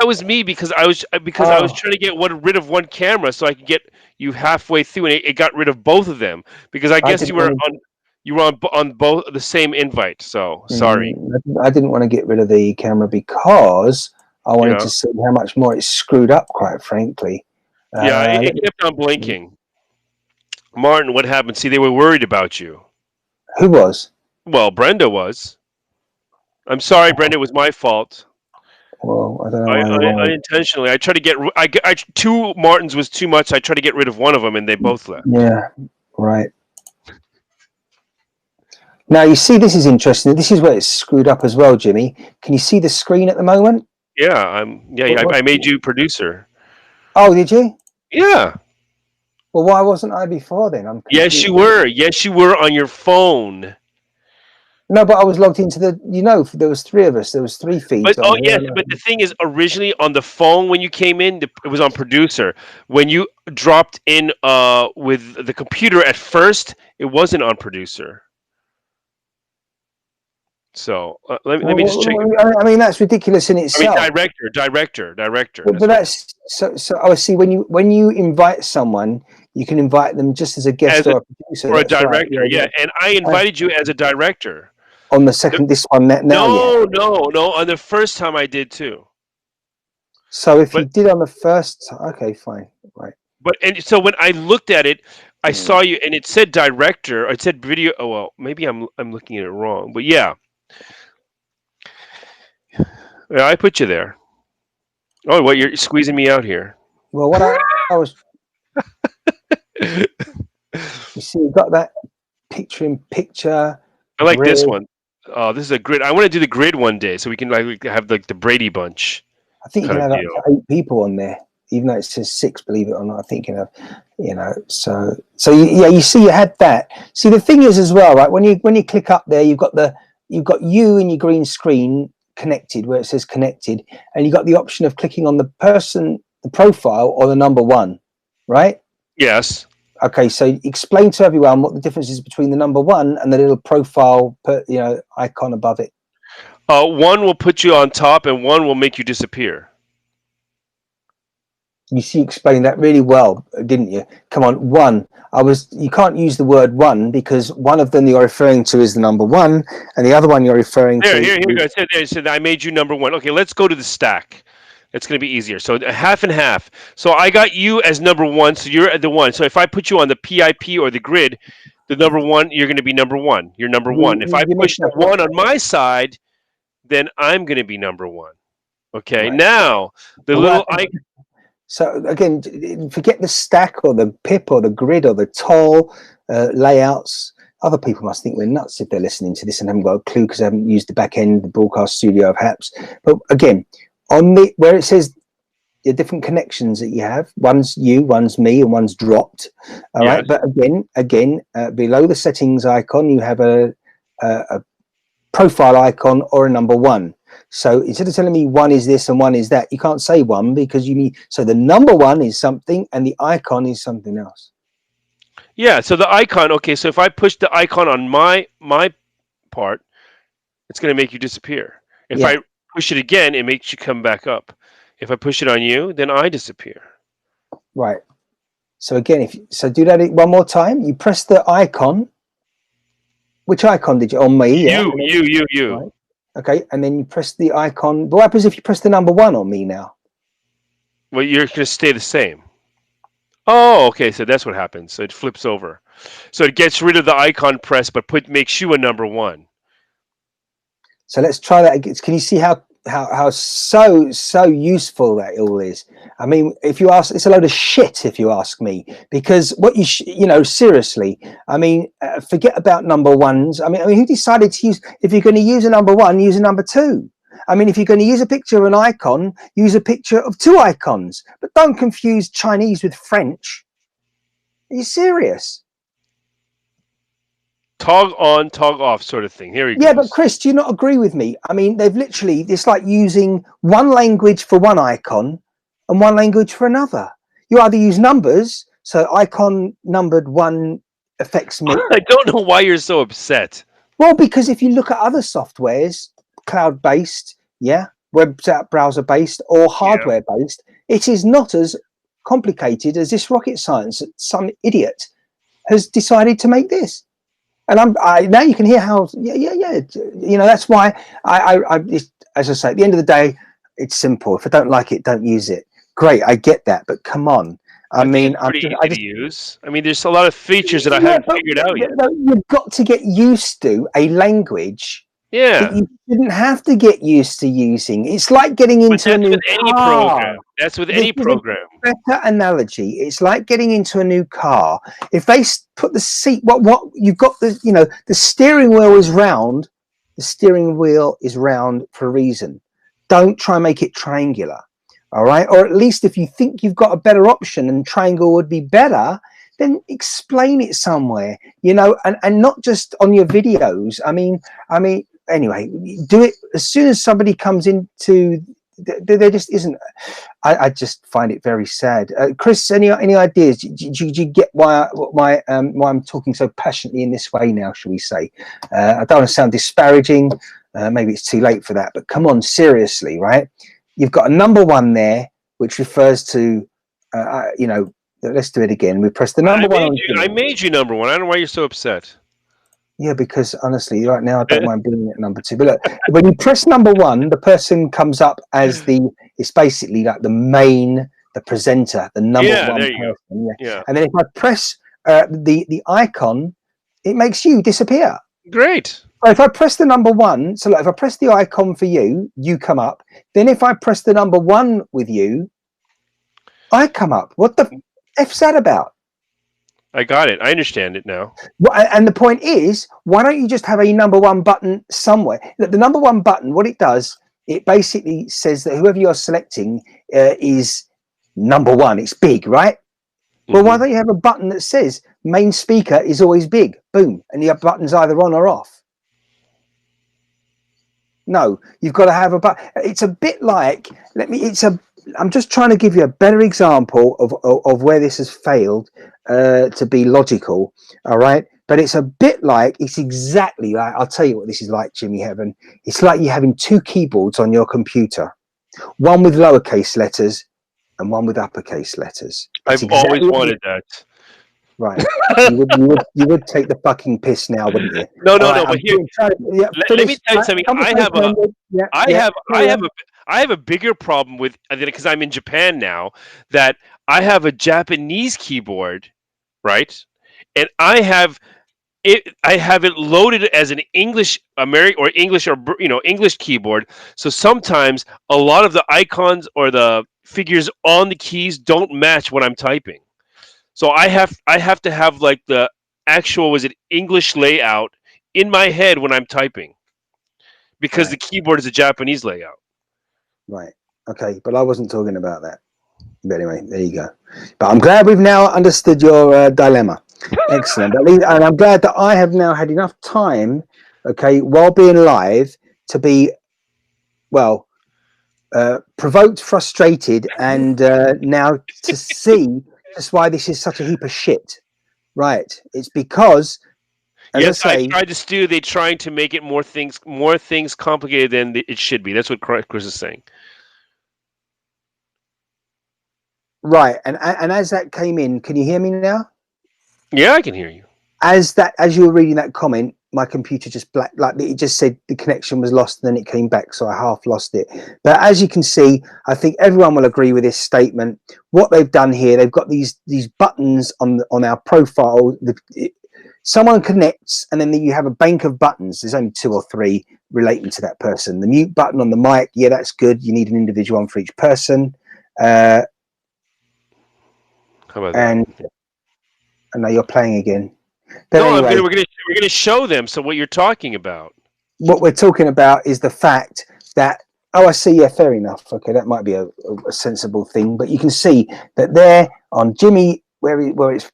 that was me because I was Oh, trying to get rid of one camera so I could get you halfway through, and it got rid of both of them because I I guess didn't want to. you were on both the same invite. So sorry. I didn't want to get rid of the camera because I wanted Yeah, to see how much more it's screwed up. Quite frankly, yeah. It let me, kept on blinking. Martin, what happened? See, they were worried about you. who was? Well, Brenda was. I'm sorry, Brenda. It was my fault. Well, I don't know I, why they I wanted. unintentionally. I tried to get. Two Martins was too much. I tried to get rid of one of them, and they both left. Yeah, right. Now you see, this is interesting. This is where it's screwed up as well, Jimmy. Can you see the screen at the moment? Yeah, Yeah, What? I made you producer. Oh, did you? Yeah. Well, why wasn't I before then? I'm Yes, you confused. were. Yes, you were on your phone. No, but I was logged into the. There was three of us. There was three But feeds on oh here. yes, but the thing is, originally on the phone when you came in, it was on producer. When you dropped in with the computer at first, it wasn't on producer. So let me just check. I mean, that's ridiculous in I mean, itself. director. But That's what it that's so. So I see when you invite someone, you can invite them just as a guest as a or a producer. or a That's right. director. Yeah, and I I, invited you as a director. on the The- second, this one now, yeah. no. On the first time I did too. So if you But did on the first, okay, fine, right. and so when I looked at it, I Mm. saw you, and it said director. Or it said video. Oh well, maybe I'm looking at it wrong. But yeah, yeah, I put you there. Oh, what you're squeezing me out here. Well, what I was, you see, you got that picture in picture I like this grid. one. Oh, this is a grid. I want to do the grid one day so we can like have like the Brady Bunch I think you kind can of have up deal. to 8 people on there, even though it says six. Believe it or not, I think you can have. So yeah, you see, you had that. See, the thing is as well, right? When you click up there, you've got you in your green screen connected where it says connected, and you got the option of clicking on the person, the profile, or the number one, right? Yes. Okay, so explain to everyone what the difference is between the number one and the little profile, icon above it. One will put you on top, and one will make you disappear. You see, explained that really well, didn't you? Come on, one. You can't use the word one because one of them you're referring to is the number one, and the other one you're referring There, to here you go. It said I made you number one. Okay, let's go to the stack. It's going to be easier. So half and half. So I got you as number one. So you're at the one. So if I put you on the PIP or the grid, the number one, you're going to be number one. You're number one. If I you push mixed the up. one on my side, then I'm going to be number one. Okay. Right. Now the But what little happened? So again, forget the stack or the pip or the grid or the toll layouts. Other people must think we're nuts if they're listening to this and haven't got a clue because they haven't used the back end, the broadcast studio of HAPS. But again, on the where it says the different connections that you have, one's you, one's me, and one's dropped. All yes. right, but again, below the settings icon, you have a profile icon or a number one. So instead of telling me one is this and one is that, you can't say one because you need. So the number one is something and the icon is something else. Yeah. So the icon. Okay. So if I push the icon on my part, it's going to make you disappear. If Yeah, I push it again, it makes you come back up. If I push it on you, then I disappear. right. So again, do that one more time. You press the icon. Which icon did you on me? Yeah. You. Right. Okay, and then you press the icon. But what happens if you press the number one on me now? Well, you're going to stay the same. Oh, okay. So that's what happens. So it flips over. So it gets rid of the icon press, but makes you a number one. So let's try that again. Can you see how so useful that all is? I mean, if you ask, it's a load of shit if you ask me, because what seriously, I mean, forget about number ones. I mean, who decided to use? If you're going to use a number one, use a number two. I mean, if you're going to use a picture of an icon, use a picture of two icons, but don't confuse Chinese with French. Are you serious? Tog on, tog off sort of thing. Here he Yeah, but goes. Chris, do you not agree with me? I mean, it's like using one language for one icon and one language for another. You either use numbers, so icon numbered one affects me. I don't know why you're so upset. Well, because if you look at other softwares, cloud-based, yeah. web browser based or Yeah. hardware based, it is not as complicated as this rocket science that some idiot has decided to make this. And now you can hear how, you know, that's why as I say, at the end of the day, it's simple. If I don't like it, don't use it. Great, I get that, but come on. I mean, it's pretty easy to use. I mean, there's a lot of features that I haven't figured out yet. You've got to get used to a language that Yeah, you shouldn't have to get used to using. It's like getting but into a that's new with any car. program. That's with any This is a program. better analogy. It's like getting into a new car. If they put the seat, what you've got, the steering wheel is round. The steering wheel is round for a reason. Don't try and make it triangular. All right, or at least if you think you've got a better option and triangle would be better, then explain it somewhere, you know, and not just on your videos. I mean, anyway, do it as soon as somebody comes into. There just isn't. I just find it very sad. Chris, any ideas? Do you get why I'm talking so passionately in this way now? Shall we say? I don't want to sound disparaging. Maybe it's too late for that. But come on, seriously, right? You've got a number one there, which refers to, you know. Let's do it again. We press the number one. I made you number one. I don't know why you're so upset. Yeah, because honestly, right now I don't mind being at number two. But look, when you press number one, the person comes up as it's basically like the presenter, the number one person. Yeah. And then if I press the icon, it makes you disappear. Great. So if I press the number one, so like if I press the icon for you, you come up. Then if I press the number one with you, I come up. What the F's that about? I got it. I understand it now. Well, and the point is, why don't you just have a number one button somewhere? The number one button, what it does, it basically says that whoever you're selecting is number one. It's big, right? Mm-hmm. Well, why don't you have a button that says main speaker is always big? Boom. And the button's either on or off. No, you've got to have a button. It's a bit like, I'm just trying to give you a better example of where this has failed to be logical. All right. But it's a bit like, it's exactly like, I'll tell you what this is like, Jimmy Heaven. It's like you having two keyboards on your computer, one with lowercase letters and one with uppercase letters. I've always wanted that. Right. you would take the fucking piss now, wouldn't you? No. But here, let me tell you something. I have a bigger problem with because I'm in Japan now. That I have a Japanese keyboard, right? And I have it loaded as an English English keyboard. So sometimes a lot of the icons or the figures on the keys don't match what I'm typing. So I have to have like the actual English layout in my head when I'm typing, because the keyboard is a Japanese layout. Right. Okay, but I wasn't talking about that. But anyway, there you go. But I'm glad we've now understood your dilemma. Excellent. And I'm glad that I have now had enough time, okay, while being live, to be, well, provoked, frustrated, and now to see just why this is such a heap of shit. Right. It's because, as I tried to stew, they're trying to make it more things complicated than it should be. That's what Chris is saying. Right. And as that came in, can you hear me now? Yeah, I can hear you. As you were reading that comment, my computer just it just said the connection was lost, and then it came back, so I half lost it. But as you can see, I think everyone will agree with this statement. What they've done here, they've got these buttons on our profile. Someone connects, and then you have a bank of buttons. There's only 2 or 3 relating to that person. The mute button on the mic, yeah, that's good. You need an individual one for each person. How about that? And now you're playing again. But no, anyway, we're gonna show them. So what you're talking about? What we're talking about is the fact that, I see. Yeah, fair enough. Okay, that might be a sensible thing. But you can see that there on Jimmy, where it's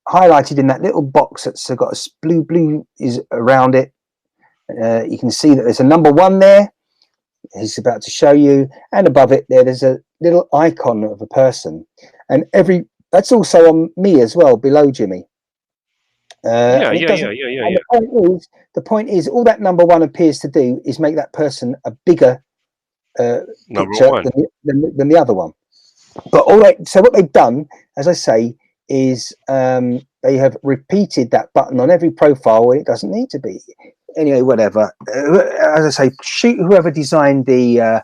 highlighted in that little box that's got a blue is around it. You can see that there's a number 1 there. He's about to show you, and above it there's a little icon of a person, and that's also on me as well, below Jimmy. Yeah. The point is, all that number 1 appears to do is make that person a bigger Number picture one. than the other one. But so what they've done, as I say, is they have repeated that button on every profile when it doesn't need to be. Anyway, whatever. As I say, shoot whoever designed the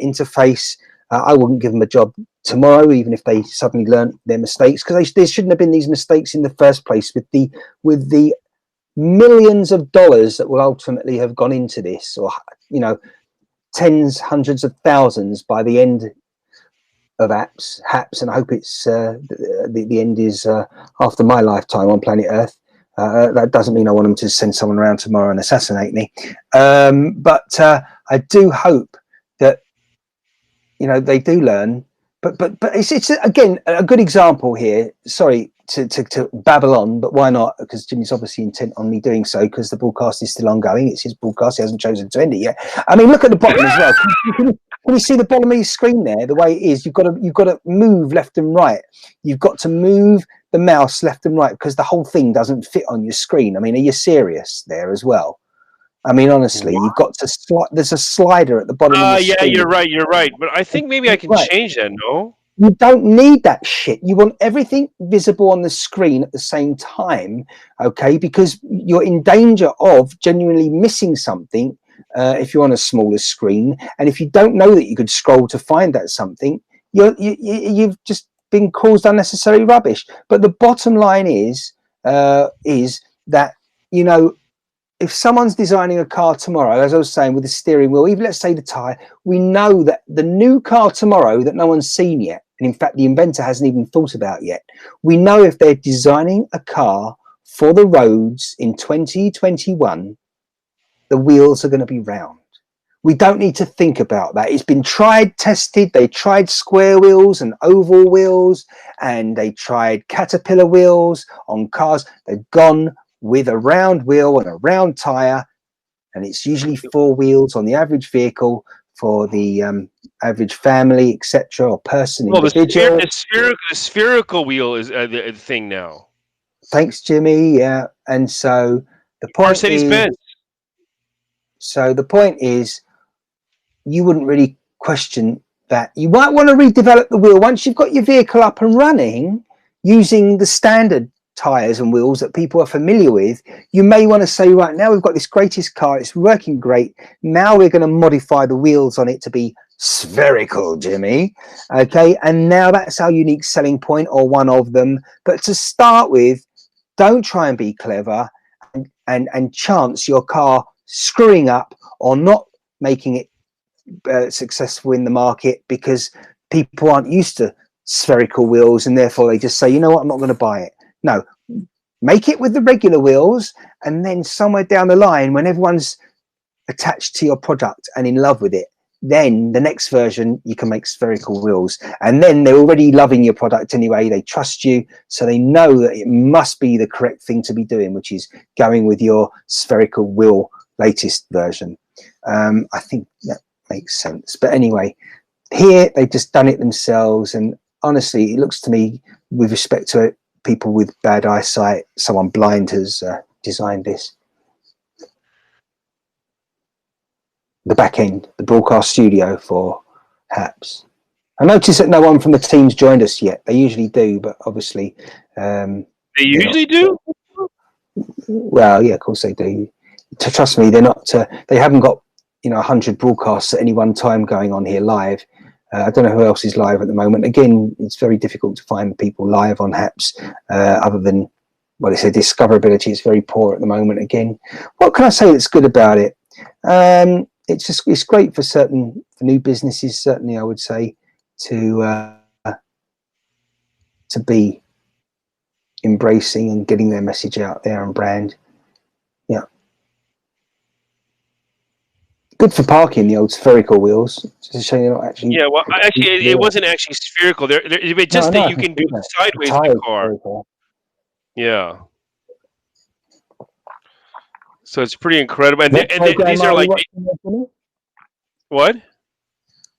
interface. I wouldn't give them a job tomorrow, even if they suddenly learned their mistakes, because there shouldn't have been these mistakes in the first place with the millions of dollars that will ultimately have gone into this, or tens, hundreds of thousands by the end of HAPS, and I hope it's the end is after my lifetime on planet Earth. That doesn't mean I want them to send someone around tomorrow and assassinate me, but I do hope that they do learn. But it's again a good example here. Sorry to babble on, but why not? Because Jimmy's obviously intent on me doing so, because the broadcast is still ongoing. It's his broadcast. He hasn't chosen to end it yet. I mean, look at the bottom as well. Can you see the bottom of your screen there? The way it is, you've got to move left and right. You've got to move the mouse left and right, because the whole thing doesn't fit on your screen. I mean, are you serious there as well? I mean, honestly, you've got to there's a slider at the bottom of the screen. You're right. But I think maybe I can change that, no? You don't need that shit. You want everything visible on the screen at the same time, okay? Because you're in danger of genuinely missing something if you're on a smaller screen. And if you don't know that you could scroll to find that something, you've just been caused unnecessary rubbish. But the bottom line is that, if someone's designing a car tomorrow, as I was saying, with the steering wheel, even let's say the tyre, we know that the new car tomorrow that no one's seen yet, and in fact the inventor hasn't even thought about yet, we know if they're designing a car for the roads in 2021, the wheels are going to be round. We don't need to think about that. It's been tried, tested. They tried square wheels and oval wheels, and they tried caterpillar wheels on cars. They've gone with a round wheel and a round tire, and it's usually 4 wheels on the average vehicle for the average family, etc., or person. Well, the spherical wheel is the thing now. Thanks, Jimmy. Yeah, and so the point Mercedes-Benz. So the point is, you wouldn't really question that. You might want to redevelop the wheel once you've got your vehicle up and running using the standard tires and wheels that people are familiar with. You may want to say, right, now we've got this greatest car, it's working great, now we're going to modify the wheels on it to be spherical, Jimmy, okay? And now that's our unique selling point, or one of them. But to start with, don't try and be clever and chance your car screwing up or not making it successful in the market, because people aren't used to spherical wheels, and therefore they just say, you know what, I'm not going to buy it. No, make it with the regular wheels, and then somewhere down the line, when everyone's attached to your product and in love with it, then the next version you can make spherical wheels, and then they're already loving your product anyway. They trust you, so they know that it must be the correct thing to be doing, which is going with your spherical wheel latest version. I think that makes sense. But anyway, here they've just done it themselves, and honestly, it looks to me, with respect to it, people with bad eyesight, someone blind has designed this. The back end, the broadcast studio for HAPS. I noticed that no one from the team's joined us yet. They usually do, but obviously they usually do. Well, yeah, of course they do. Trust me, they're not. They haven't got 100 broadcasts at any one time going on here live. I don't know who else is live at the moment. Again, it's very difficult to find people live on HAPS, other than, well, they say discoverability is very poor at the moment. Again, what can I say that's good about it? It's great for new businesses, certainly, I would say, to be embracing and getting their message out there and brand. Yeah. Good for parking, the old spherical wheels. Just to show you're not actually. Yeah, well, actually, it wasn't actually spherical. It's just that you can do it sideways in the car. Spherical. Yeah. So it's pretty incredible. And these are like. What?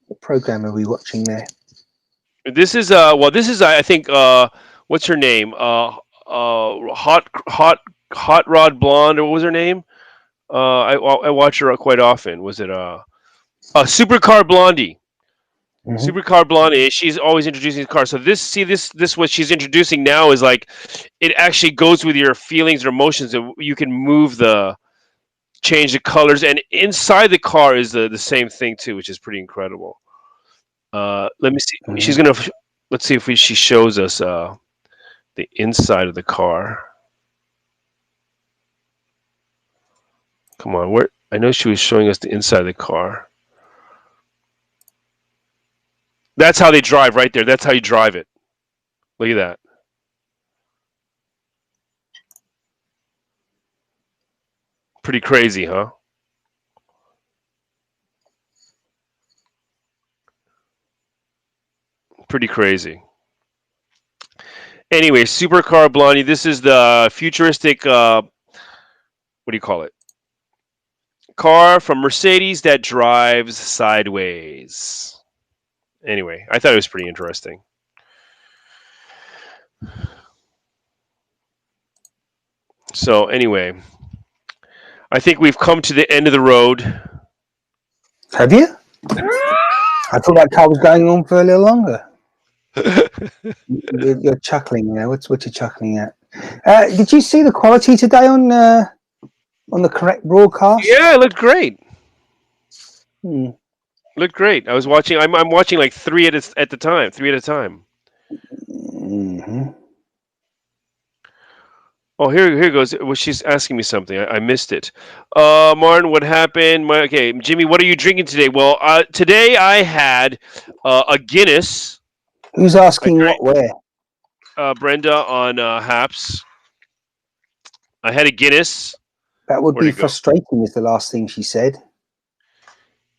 What program are we watching there? This is I think what's her name? Hot Rod Blonde, or what was her name? I watch her quite often. Was it Supercar Blondie. Mhm. Supercar Blondie. She's always introducing the car. So this what she's introducing now is like it actually goes with your feelings or emotions. And you can move change the colors, and inside the car is the same thing too, which is pretty incredible. Let me see. Mhm. Let's see if she shows us the inside of the car. Come on, where? I know she was showing us the inside of the car. That's how they drive right there. That's how you drive it. Look at that. Pretty crazy, huh? Pretty crazy. Anyway, Supercar Blondie. This is the futuristic. What do you call it? Car from Mercedes that drives sideways. Anyway, I thought it was pretty interesting. So anyway, I think we've come to the end of the road. Have you? I thought that car was going on for a little longer. You're chuckling there. What's what you chuckling at? Did you see the quality today on the correct broadcast? Yeah, it looked great. Hmm. Looked great. I was watching. I'm watching like three at the time. Three at a time. Mm-hmm. Oh, here goes. Well, she's asking me something. I missed it. Martin, what happened? Okay, Jimmy, what are you drinking today? Well, today I had a Guinness. Who's I asking what where? Brenda on Haps. I had a Guinness. That would Where'd be it go? frustrating, is the last thing she said.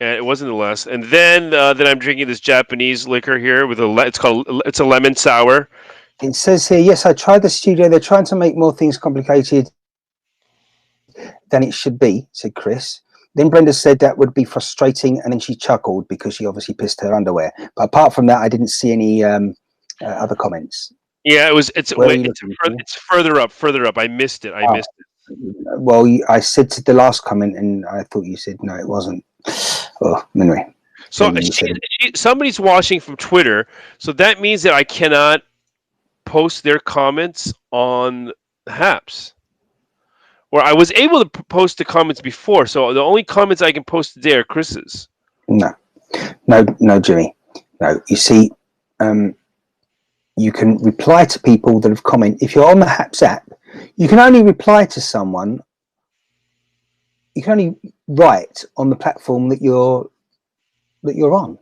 And it wasn't the last. And then I'm drinking this Japanese liquor here with it's a lemon sour. It says here, yes, I tried the studio. They're trying to make more things complicated than it should be, said Chris. Then Brenda said that would be frustrating, and then she chuckled because she obviously pissed her underwear. But apart from that, I didn't see any other comments. Yeah, it was. It's Where are you it's looking? it's further up, further up. I missed it. I Oh, missed it. well, I said to the last comment, and I thought you said no, it wasn't. Oh, anyway. So Maybe you said it. somebody's watching from Twitter, so that means that I cannot post their comments on Haps. Or I was able to post the comments before, so the only comments I can post today are Chris's. No, Jimmy. No, you see, you can reply to people that have commented. If you're on the Haps app, you can only reply to someone. You can only write on the platform that you're on.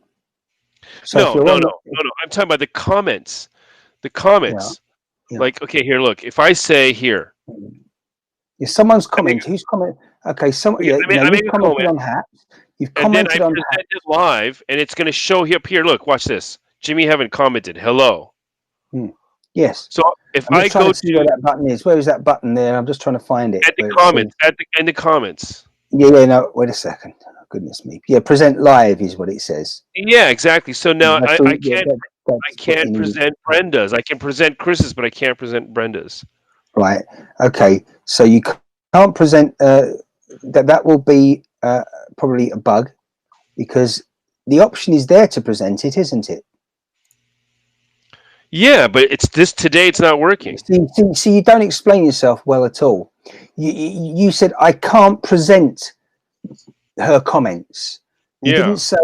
So No. I'm talking about the comments. The comments. Yeah. Like, okay, here, look. If I say here, if someone's comment, who's comment? Okay, I make you've a commented comment, on Haps. You've and then I commented on present Haps. it live, and it's going to show up here. Look, watch this. Jimmy haven't commented. Hello. Yes. So if I'm I just trying go to see where that button is. Where is that button there? I'm just trying to find it. at the comments, in the comments. Yeah, no, wait a second. Oh, goodness me. Yeah, present live is what it says. Yeah, exactly. So now I can't what present Brenda's. I can present Chris's, but I can't present Brenda's. Right. Okay. So you can't present that will be probably a bug, because the option is there to present it, isn't it? Yeah, but today it's not working. See, you don't explain yourself well at all. You said I can't present her comments. You didn't say,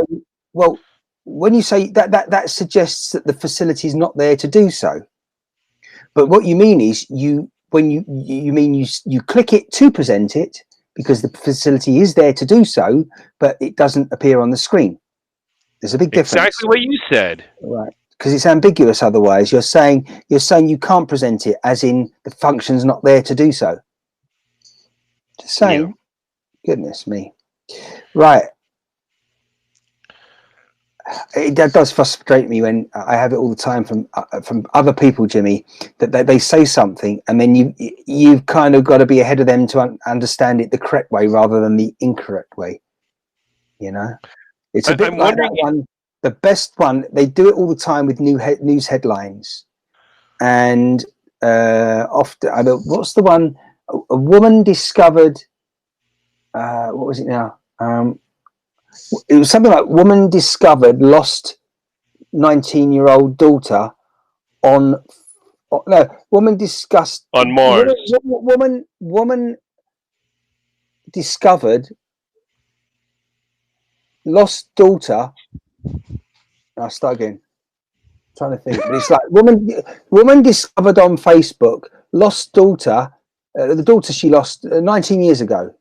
well, when you say that suggests that the facility is not there to do so. But what you mean is you click it to present it because the facility is there to do so, but it doesn't appear on the screen. There's a big difference. Exactly what you said. Right. Because it's ambiguous otherwise. You're saying you can't present it, as in the function's not there to do so. Just saying. Yeah. Goodness me. Right. That does frustrate me when I have it all the time from other people, Jimmy, that they say something and then you've kind of got to be ahead of them to understand it the correct way rather than the incorrect way. You know, it's a bit like that one. The best one, they do it all the time with news headlines, and often. I mean, what's the one? A woman discovered. What was it now? It was something like woman discovered lost 19-year-old daughter on. No, woman discussed On Mars. Woman discovered lost daughter. I'll start again. Trying to think, but it's like woman discovered on Facebook lost daughter, the daughter she lost 19 years ago.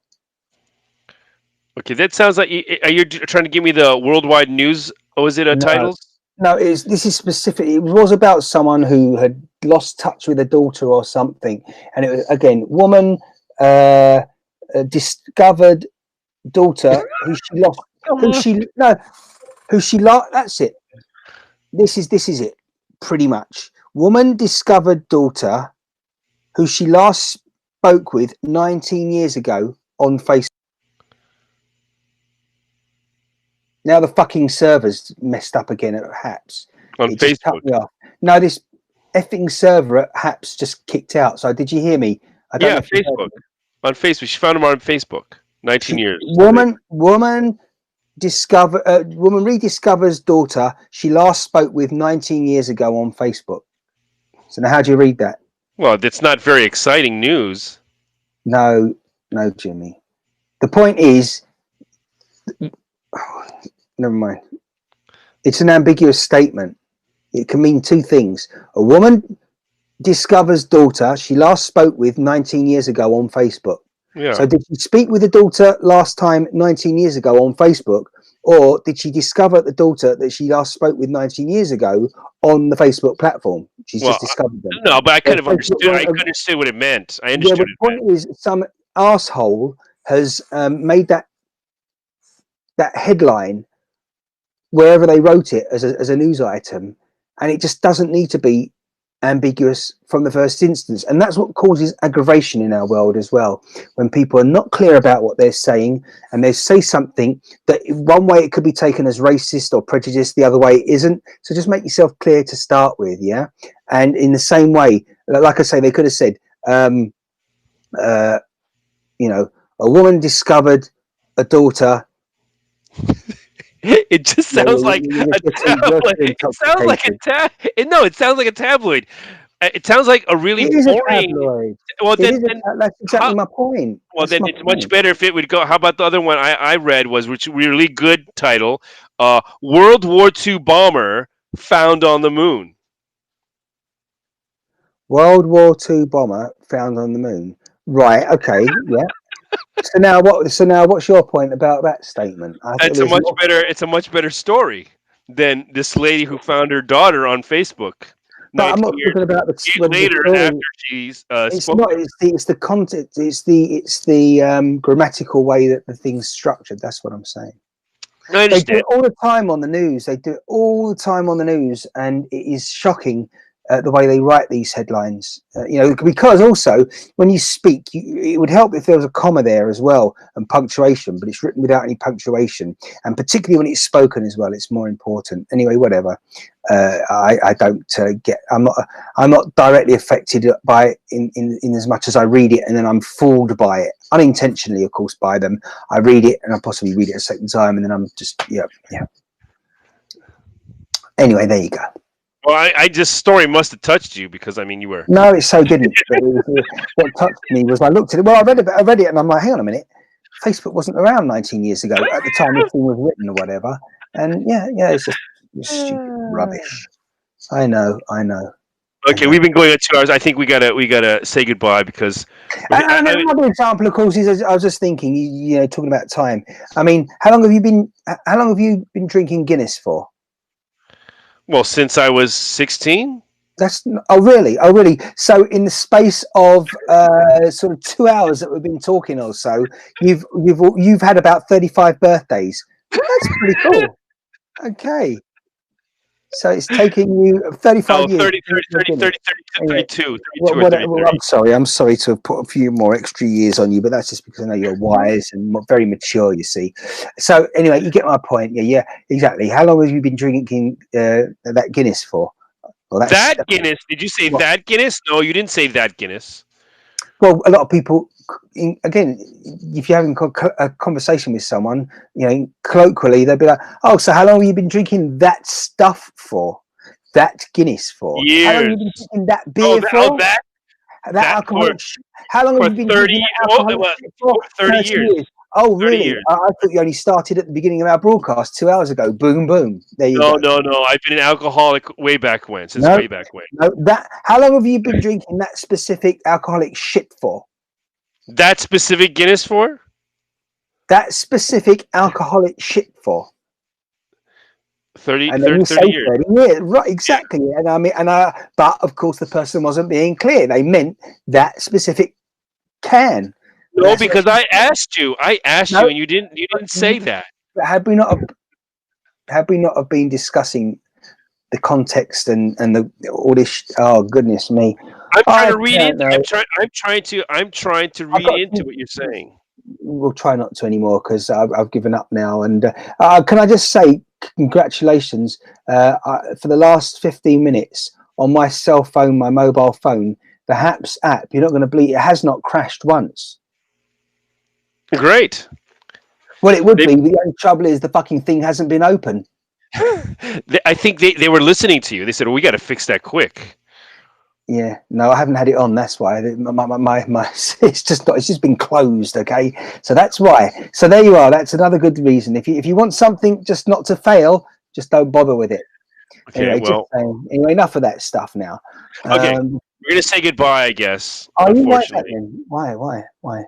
Okay, that sounds like are you trying to give me the worldwide news? Or is it a titles? No, this is specific. It was about someone who had lost touch with a daughter or something, and it was again woman discovered daughter who she lost. Who she lost. That's it. This is it. Pretty much. Woman discovered daughter who she last spoke with 19 years ago on Facebook. Now the fucking server's messed up again at HAPS. On It just cut Facebook. me off. No, this effing server at HAPS just kicked out. So did you hear me? I don't know Yeah, if you heard Facebook. me. On Facebook. She found him on Facebook. 19 years. Woman rediscovers daughter she last spoke with 19 years ago on Facebook. So now how do you read that? Well, that's not very exciting news. No, Jimmy. The point is, never mind. It's an ambiguous statement. It can mean two things. A woman discovers daughter she last spoke with 19 years ago on Facebook. Yeah. So did she speak with the daughter last time 19 years ago on Facebook, or did she discover the daughter that she last spoke with 19 years ago on the Facebook platform? She's just discovered them. No, but I kind of understood. I understood what it meant. I understood. Yeah, but the point is, some asshole has made that headline wherever they wrote it as a news item, and it just doesn't need to be ambiguous from the first instance. And that's what causes aggravation in our world as well, when people are not clear about what they're saying and they say something that one way it could be taken as racist or prejudiced, the other way it isn't. So just make yourself clear to start with. Yeah. And in the same way, like I say, they could have said a woman discovered a daughter. It just sounds like a tabloid. It sounds like it sounds like a tabloid. It sounds like a really boring. Well, that's exactly my point. Well, then it's much better if it would go. How about the other one I read was, which really good title, World War II bomber found on the moon. World War II bomber found on the moon. Right. Okay. Yeah. So now what's your point about that statement? It's a much better story than this lady who found her daughter on Facebook. But I'm not talking about later after she's it's not. It's the content. It's the grammatical way that the thing's structured. That's what I'm saying. I understand. They do it all the time on the news. And it is shocking. The way they write these headlines, because also when you speak, it would help if there was a comma there as well and punctuation, but it's written without any punctuation, and particularly when it's spoken as well, it's more important. Anyway, whatever. I don't get. I'm not directly affected by it in as much as I read it and then I'm fooled by it, unintentionally, of course, by them. I read it and I possibly read it a second time, and then I'm just yeah. Anyway, there you go. Well, this story must have touched you because you were. No, it so didn't. What touched me was I looked at it. Well, I read it, and I'm like, hang on a minute. Facebook wasn't around 19 years ago at the time this thing was written or whatever. And it's just stupid rubbish. I know. Okay, we've been going on 2 hours. I think we gotta say goodbye because. Another example, of course, is I was just thinking. Talking about time. How long have you been drinking Guinness for? Well, since I was 16. Oh really? So in the space of sort of 2 hours that we've been talking or so, you've had about 35 birthdays. That's pretty cool. Okay. So it's taking you 35 years. 32. I'm sorry to have put a few more extra years on you, but that's just because I know you're wise and very mature, you see. So anyway, you get my point. Yeah, exactly. How long have you been drinking that Guinness for? Well, that Guinness? Did you say that Guinness? No, you didn't say that Guinness. Well, a lot of people again, if you're having a conversation with someone, colloquially, they'll be like, "Oh, so how long have you been drinking that stuff for? That Guinness for? How long have you been Years. drinking that beer for? That That that for alcoholic? How long have for you been 30 drinking that alcoholic shit for? 30 30 years. years. Oh, 30 really? years. I thought you only started at the beginning of our broadcast 2 hours ago. Boom, boom. There you go. No. I've been an alcoholic way back when. Since No, way back when. no. How long have you been drinking that specific alcoholic shit for? That specific Guinness for? That specific alcoholic shit for? 30 And then 30, you 30 say years. 30 years, right? Exactly. And I mean, but of course, the person wasn't being clear. They meant that specific can. No, because I asked you. No, And you didn't say that. had we not have been discussing the context and all this? Oh goodness me! I'm trying I to read don't into. know. I'm trying to read into what you're saying. We'll try not to anymore because I've given up now. And can I just say congratulations for the last 15 minutes on my cell phone, my mobile phone, the Haps app. You're not going to believe it has not crashed once. Great. Well, it would be. The only trouble is the fucking thing hasn't been open. I think they were listening to you. They said, "Well, we got to fix that quick." Yeah, no, I haven't had it on. That's why my it's just been closed. Okay, so that's why. So there you are. That's another good reason. If you want something just not to fail, just don't bother with it. Okay, Anyway, anyway, enough of that stuff now. Okay, we're gonna say goodbye, I guess. Are you like unfortunately. that then? Why?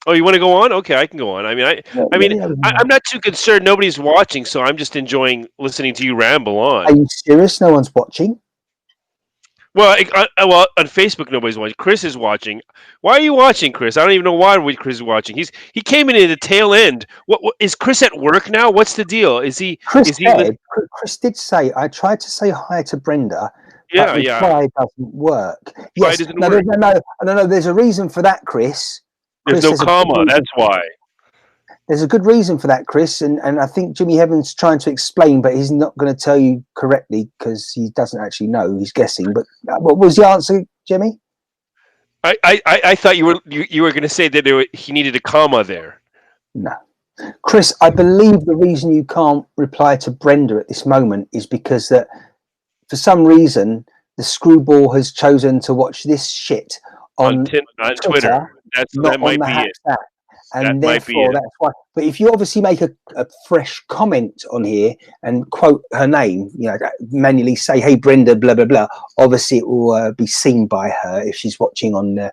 Oh, you want to go on? Okay, I can go on. I mean, I'm not too concerned. Nobody's watching, so I'm just enjoying listening to you ramble on. Are you serious? No one's watching. Well, on Facebook, nobody's watching. Chris is watching. Why are you watching, Chris? I don't even know why Chris is watching. He came in at the tail end. What is Chris at work now? What's the deal? Is he? Chris Is he? Chris did say I tried to say hi to Brenda. Yeah, but reply doesn't work. Yes, doesn't work. No. There's a reason for that, Chris. There's no comma. That's why. There's a good reason for that, Chris, and I think Jimmy Heaven's trying to explain, but he's not going to tell you correctly because he doesn't actually know. He's guessing. But what was the answer, Jimmy? I thought you were going to say that he needed a comma there. No, Chris. I believe the reason you can't reply to Brenda at this moment is because that for some reason the screwball has chosen to watch this shit on Twitter. That might be it. App. And therefore, that's why. But if you obviously make a fresh comment on here and quote her name, manually say, "Hey, Brenda, blah blah blah." Obviously, it will be seen by her if she's watching on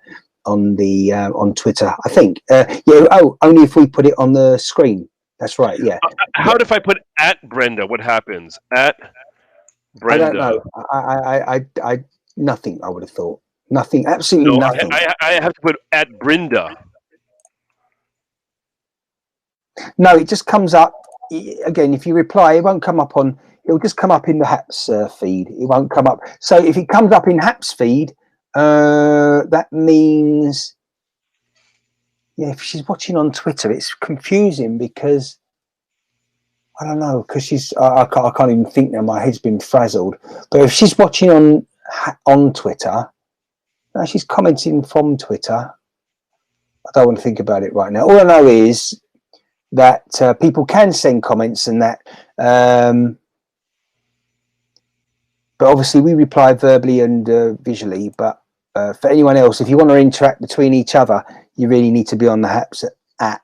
Twitter. I think. Only if we put it on the screen. That's right. Yeah. How if I put at Brenda? What happens at Brenda? I don't know. I nothing. I would have thought nothing. Absolutely nothing. I have to put at Brenda. No, it just comes up again. If you reply, it won't come up on. It'll just come up in the Haps feed. It won't come up. So if it comes up in Haps feed, that means, if she's watching on Twitter, it's confusing because I don't know. Because she's, I can't even think now. My head's been frazzled. But if she's watching on Twitter, no, she's commenting from Twitter. I don't want to think about it right now. All I know is that people can send comments and that, but obviously we reply verbally and visually. But for anyone else, if you want to interact between each other, you really need to be on the Haps app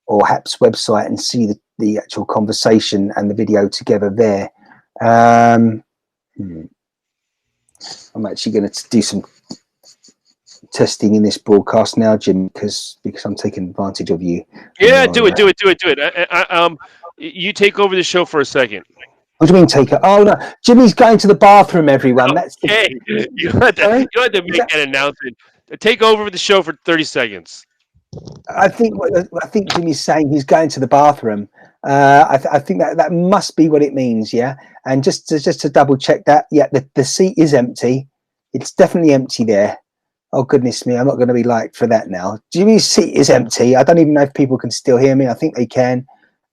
or Haps website and see the actual conversation and the video together there. I'm actually going to do some testing in this broadcast now, Jim, because I'm taking advantage of you. Yeah, do it. You take over the show for a second. What do you mean take it? Oh no, Jimmy's going to the bathroom. Everyone, that's okay. You had to make that announcement. Take over the show for 30 seconds. I think Jimmy's saying he's going to the bathroom. I think that must be what it means. Yeah, and just to double check that, yeah, the seat is empty. It's definitely empty there. Oh, goodness me, I'm not going to be liked for that now. Jimmy's seat is empty. I don't even know if people can still hear me. I think they can.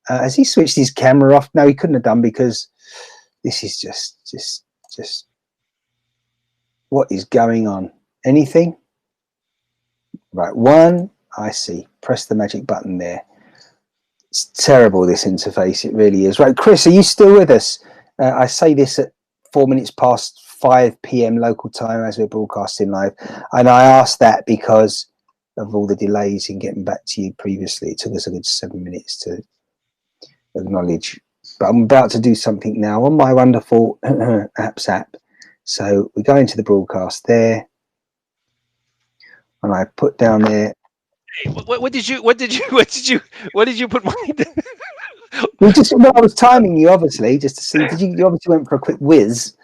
Has he switched his camera off? No, he couldn't have done because this is just what is going on? Anything? Right, 1, I see. Press the magic button there. It's terrible, this interface. It really is. Right, Chris, are you still with us? I say this at 4 minutes past 5 p.m. local time as we're broadcasting live. And I asked that because of all the delays in getting back to you previously. It took us a good 7 minutes to acknowledge. But I'm about to do something now on my wonderful apps app. So we go into the broadcast there. And I put down there. Hey, what did you put mine? We just, no, I was timing you obviously just to see. Did you obviously went for a quick whiz?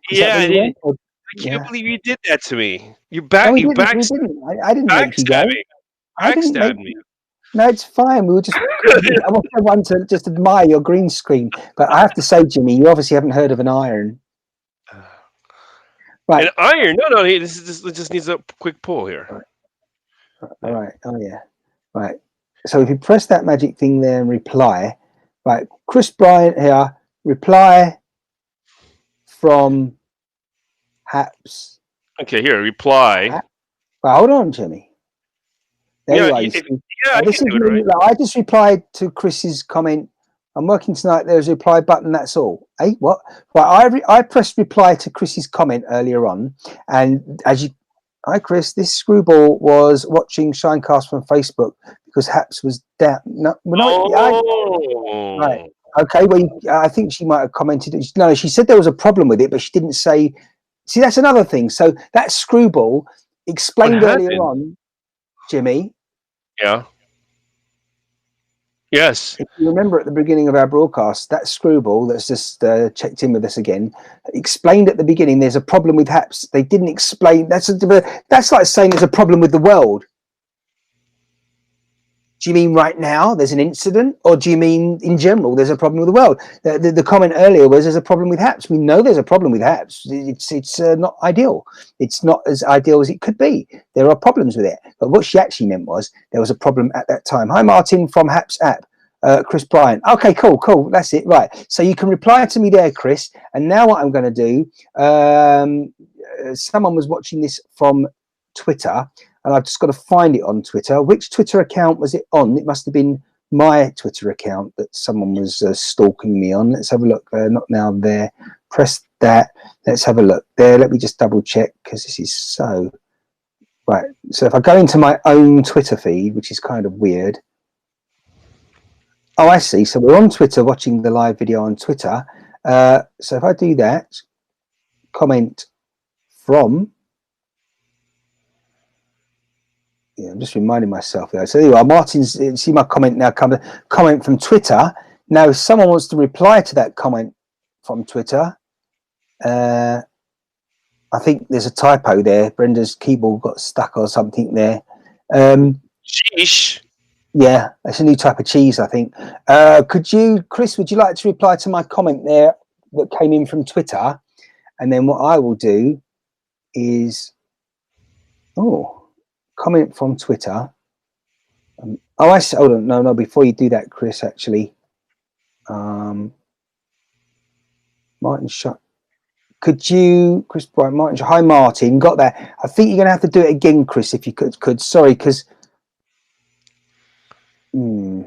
Yeah, I I can't believe you did that to me. You No, we you didn't. We didn't. I didn't make you go. I didn't make me. No, it's fine. We were just. I want everyone to just admire your green screen. But I have to say, Jimmy, you obviously haven't heard of an iron. Right. An iron? No. This just needs a quick pull here. Right. All right. Oh yeah. Right. So if you press that magic thing there and reply, right? Chris Bryant here. Reply from Haps. Okay, here. Reply. Well, hold on, Jimmy. There you are. This is me. I just replied to Chris's comment. I'm working tonight. There's a reply button. That's all. Hey, what? Right. I pressed reply to Chris's comment earlier on, and as you, hi Chris. This screwball was watching Shinecast from Facebook because Haps was down. No, right. Okay. Well, I think she might have commented. No, she said there was a problem with it, but she didn't say. See, that's another thing. So that screwball explained earlier on, Jimmy. Yeah. Yes. If you remember at the beginning of our broadcast, that screwball that's just checked in with us again explained at the beginning there's a problem with Haps. They didn't explain. That's like saying there's a problem with the world. Do you mean right now there's an incident, or do you mean in general there's a problem with the world? The comment earlier was there's a problem with Haps. We know there's a problem with Haps. It's not ideal. It's not as ideal as it could be. There are problems with it. But what she actually meant was there was a problem at that time. Hi, Martin from Haps app. Chris Bryant. Okay, cool. That's it. Right. So you can reply to me there, Chris. And now what I'm going to do, someone was watching this from Twitter. And I've just got to find it on Twitter. Which Twitter account was it on? It must have been my Twitter account that someone was stalking me on. Let's have a look. Not now there. Press that. Let's have a look there. Let me just double check because this is so... Right. So if I go into my own Twitter feed, which is kind of weird. Oh, I see. So we're on Twitter watching the live video on Twitter. So if I do that, comment from... Yeah, I'm just reminding myself there. So there you are, Martin's. See my comment now. Comment from Twitter. Now, if someone wants to reply to that comment from Twitter, I think there's a typo there. Brenda's keyboard got stuck or something there. Sheesh. Yeah, it's a new type of cheese, I think. Could you, Chris? Would you like to reply to my comment there that came in from Twitter? And then what I will do is, comment from Twitter. I see. Hold on, no. Before you do that, Chris, actually, Martin Shut. Could you, Chris Bryant, Martin? Hi, Martin. Got that? I think you're going to have to do it again, Chris, if you could. Sorry, because yeah,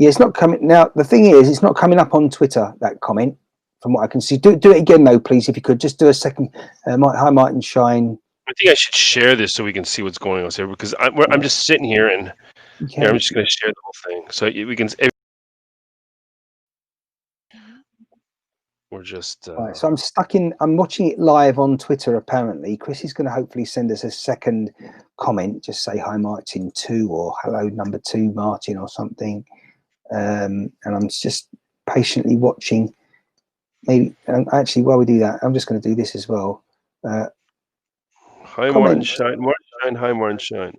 it's not coming now. The thing is, it's not coming up on Twitter. That comment, from what I can see. Do it again, though, please. If you could, just do a second. Hi, Martin Shine. I think I should share this so we can see what's going on here because I'm just sitting here and here, I'm just going to share the whole thing so we can. We're just right. So I'm stuck in. I'm watching it live on Twitter. Apparently, Chris is going to hopefully send us a second comment. Just say hi, Martin 2, or hello, number 2, Martin, or something. And I'm just patiently watching. Maybe actually, while we do that, I'm just going to do this as well. Hi, Martin Shine. Hi, Martin Shine.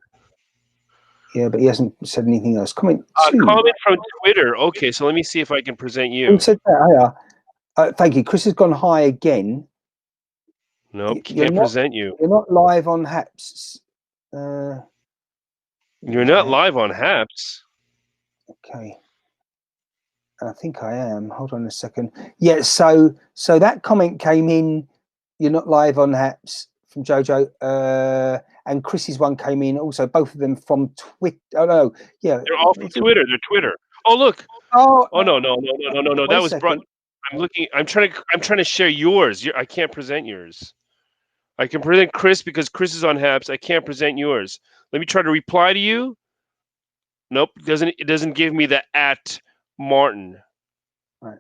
Yeah, but he hasn't said anything else. Comment from Twitter. Okay, so let me see if I can present you. Who said that? Thank you. Chris has gone high again. Nope, can't present you. You're not live on Haps. You're not live on Haps. Okay. I think I am. Hold on a second. Yeah, so that comment came in. You're not live on Haps from Jojo. and Chris's one came in also. Both of them from Twitter. Oh no, yeah, They're all from Twitter. They're Twitter. Oh look. Oh, Oh no. wait That a was brought. second. I'm looking. I'm trying to share yours. I can't present yours. I can present Chris because Chris is on Haps. I can't present yours. Let me try to reply to you. Nope. It doesn't give me the at Martin. Right.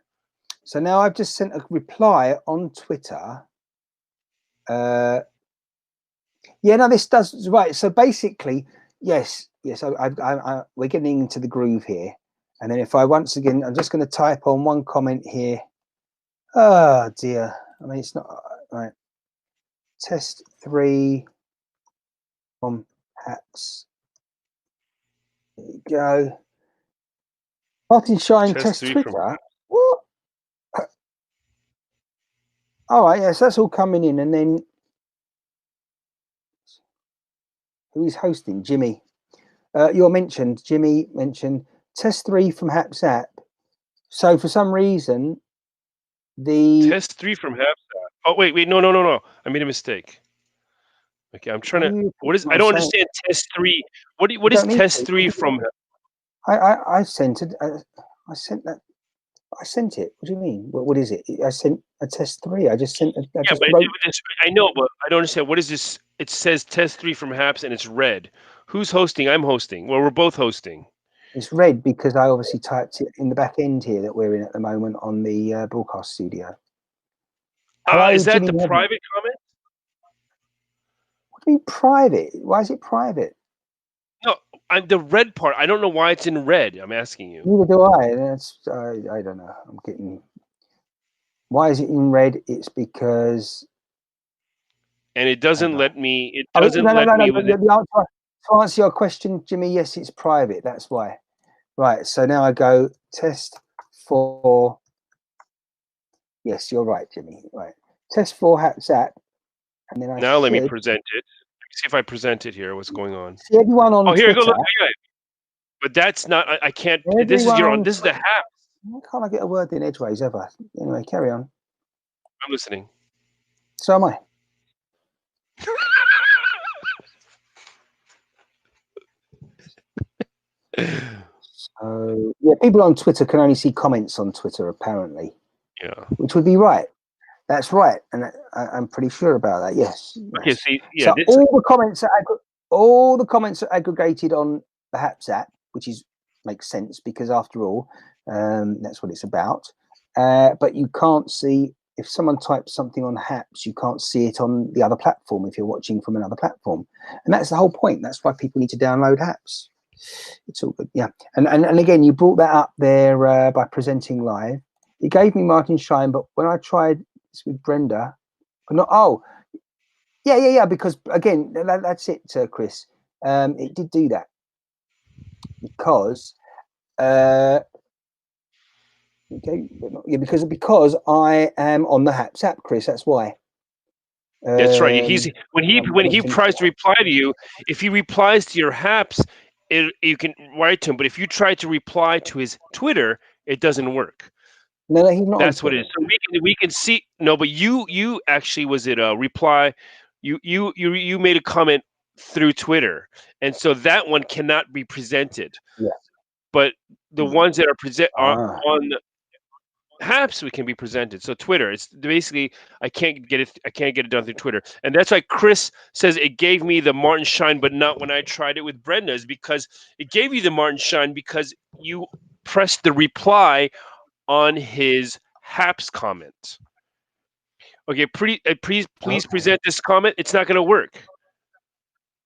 So now I've just sent a reply on Twitter. Yeah, no, this does right. So basically, yes. We're getting into the groove here. And then if I once again, I'm just going to type on one comment here. Oh dear. I mean, it's not right. Test 3 from Haps. There you go. Martin Shine test Twitter. What? All right, yes, that's all coming in. And then who's hosting? Jimmy. Jimmy mentioned test 3 from Haps app. So for some reason, the test 3 from Haps. Oh wait, no. I made a mistake. Okay, I'm trying to. What is? I don't understand test 3. What is test 3 from? I sent it. I sent that. I sent it. What do you mean? What is it? I sent a test 3. I just sent. I know, but I don't understand. What is this? It says test 3 from Haps, and it's red. Who's hosting? I'm hosting. Well, we're both hosting. It's red because I obviously typed it in the back end here that we're in at the moment on the broadcast studio. Is that Jimmy, the private comment? What do you mean private? Why is it private? No, the red part. I don't know why it's in red. I'm asking you. Neither do I. I don't know. I'm getting. Why is it in red? It's because. And it doesn't let me. It doesn't let me. To answer your question, Jimmy, yes, it's private. That's why. Right. So now I go test 4. Yes, you're right, Jimmy. Right. Test 4 Haps app. And then let me present it. See if I present it here. What's going on? See everyone on here, Twitter. go look. But that's not. I can't. This is your own. This is the Haps. Why can't I get a word in edgeways ever? Anyway, carry on. I'm listening. So am I. So yeah, people on Twitter can only see comments on Twitter apparently. Yeah. Which would be right. That's right, and I'm pretty sure about that. Yes. Okay. See, yeah. So all the comments are aggregated on the Haps app, which makes sense because after all, that's what it's about. But you can't see if someone types something on Haps, you can't see it on the other platform if you're watching from another platform, and that's the whole point. That's why people need to download Haps. It's all good, yeah. And again, you brought that up there by presenting live. It gave me Martin Shine, but when I tried this with Brenda, yeah, because again, that's it, Chris. It did do that because because I am on the Haps app, Chris. That's why. That's right. When he tries to reply to you, if he replies to your Haps, you can write to him. But if you try to reply to his Twitter, it doesn't work. No, he's not. That's what it is. So we can see. No, but you actually was it a reply? You made a comment through Twitter, and so that one cannot be presented. Yeah. But the ones that are on Haps, we can be presented. So Twitter, it's basically I can't get it done through Twitter, and that's why Chris says it gave me the Martin Shine, but not when I tried it with Brenda, is because it gave you the Martin Shine because you pressed the reply on his Haps comment. Okay, please present this comment. It's not going to work.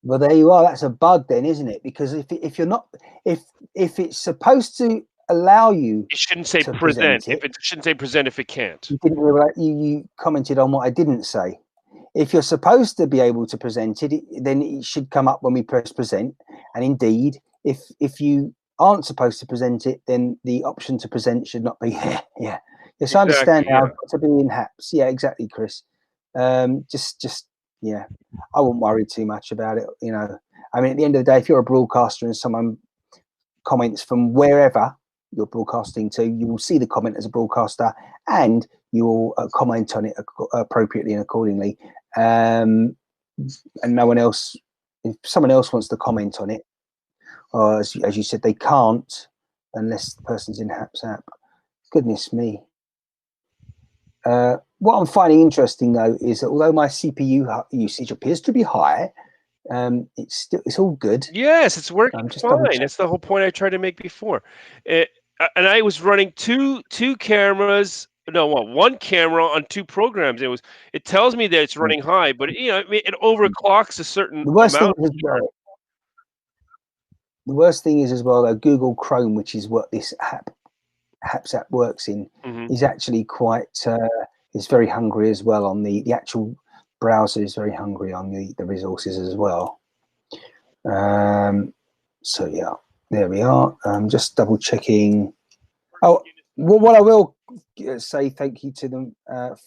Well, there you are. That's a bug, then, isn't it? Because if you're not, if it's supposed to allow you, it shouldn't say present. If it shouldn't say present, if it can't. You commented on what I didn't say. If you're supposed to be able to present it, then it should come up when we press present. And indeed, if you aren't supposed to present it, then the option to present should not be here. Yeah. Yes, I understand now. To be in Haps. Yeah, exactly, Chris. Just yeah, I wouldn't worry too much about it. I mean, at the end of the day, if you're a broadcaster and someone comments from wherever you're broadcasting to, you will see the comment as a broadcaster, and you will comment on it appropriately and accordingly. And no one else if someone else wants to comment on it, or as you said, they can't unless the person's in Haps app. Goodness me. What I'm finding interesting though is that although my CPU usage appears to be high, it's all good. Yes, it's working fine. That's the whole point I tried to make before. And I was running two cameras. No, one camera on 2 programs. It tells me that it's running high, but it overclocks a certain amount. The worst thing is as well though, Google Chrome, which is what this Haps app works in, is actually quite is very hungry as well on the actual browser is very hungry on the resources as well. So yeah, there we are. Just double checking. Oh, well, what I will say thank you to them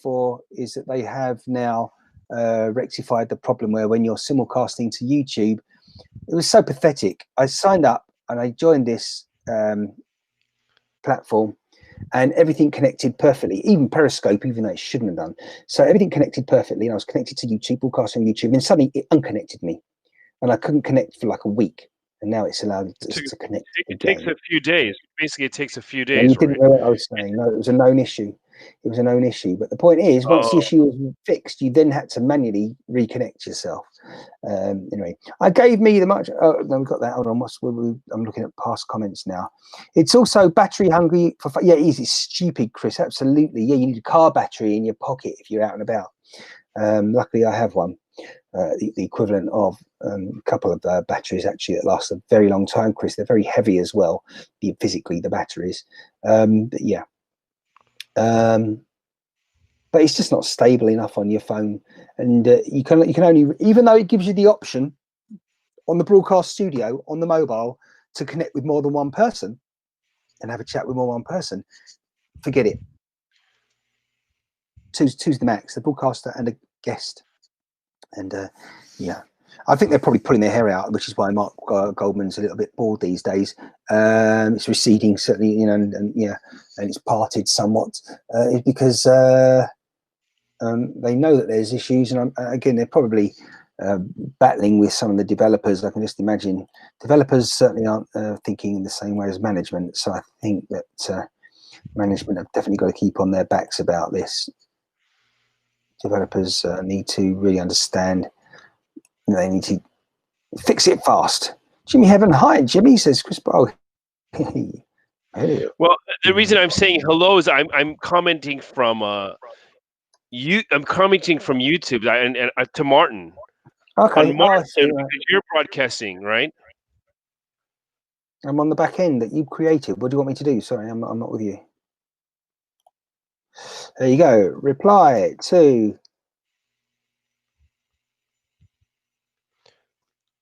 for is that they have now rectified the problem where when you're simulcasting to YouTube, it was so pathetic. I signed up and I joined this platform, and everything connected perfectly, even Periscope, even though it shouldn't have done. So everything connected perfectly, and I was connected to YouTube, broadcasting on YouTube, and suddenly it unconnected me, and I couldn't connect for like a week, and now it's allowed us to connect. It takes a few days. Basically, it takes a few days. And you didn't know what I was saying. No, it was a known issue. It was a known issue. But the point is, once the issue was fixed, you then had to manually reconnect yourself. Anyway, I gave me the much. Oh, no, we've got that. Hold on. I'm looking at past comments now. It's also battery hungry for. Yeah, it is. It's stupid, Chris. Absolutely. Yeah, you need a car battery in your pocket if you're out and about. Luckily, I have one. The equivalent of a couple of batteries actually that last a very long time, Chris. They're very heavy as well, physically, the batteries. But yeah. But it's just not stable enough on your phone, and you can only, even though it gives you the option on the Broadcast Studio on the mobile to connect with more than one person and have a chat with more than one person, forget it. Two's the max, the broadcaster and a guest. And yeah, I think they're probably pulling their hair out, which is why Mark Goldman's a little bit bored these days. It's receding, certainly, and yeah, and it's parted somewhat. It's because they know that there's issues, and again, they're probably battling with some of the developers. I can just imagine developers certainly aren't thinking in the same way as management. So I think that management have definitely got to keep on their backs about this. Developers need to really understand. They need to fix it fast. Jimmy Heaven, hi, Jimmy, says Chris. Oh, hey. Well, the reason I'm saying hello is I'm commenting from I'm commenting from YouTube and to Martin. Okay, Martin, you're broadcasting, right? I'm on the back end that you created. What do you want me to do? Sorry, I'm not with you. There you go. Reply to.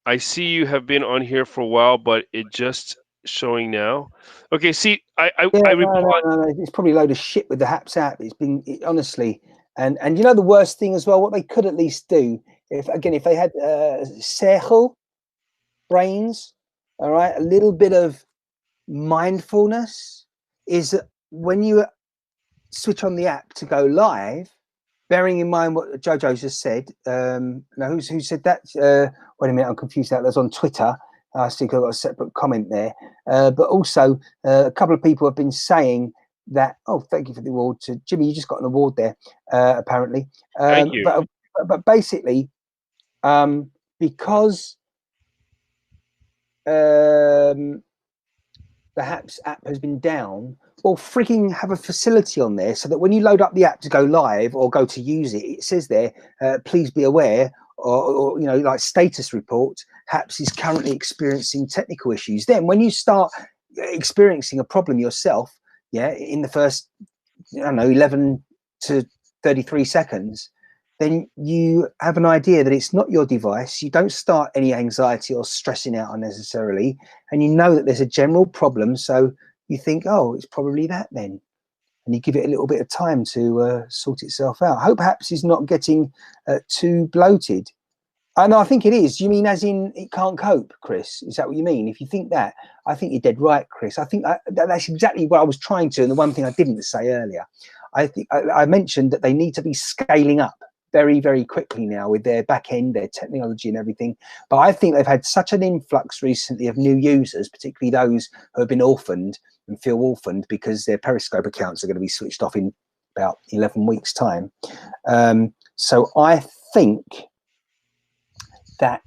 I see you have been on here for a while, but it just showing now. Okay, see, I no. It's probably a load of shit with the Haps app. It's been honestly, and you know the worst thing as well. What they could at least do, if they had sechel, brains, all right, a little bit of mindfulness, is that when you switch on the app to go live, bearing in mind what Jojo just said. Now who said that? Wait a minute, I'm confused. That was on Twitter. I think I've got a separate comment there. But also, a couple of people have been saying that. Oh, thank you for the award to Jimmy. You just got an award there, apparently. Thank you. But basically, because the Haps app has been down, well, freaking have a facility on there so that when you load up the app to go live or go to use it, it says there, please be aware, or like status report, Haps is currently experiencing technical issues. Then when you start experiencing a problem yourself, yeah, in the first, 11 to 33 seconds, then you have an idea that it's not your device. You don't start any anxiety or stressing out unnecessarily, and you know that there's a general problem. So you think, oh, it's probably that then. And you give it a little bit of time to sort itself out. I hope Haps is not getting too bloated. And I think it is. You mean as in it can't cope, Chris? Is that what you mean? If you think that, I think you're dead right, Chris. I think that's exactly what I was trying to, and the one thing I didn't say earlier. I think I mentioned that they need to be scaling up. very, very quickly now with their back end, their technology and everything. But I think they've had such an influx recently of new users, particularly those who have been orphaned and feel orphaned because their Periscope accounts are going to be switched off in about 11 weeks time. So I think that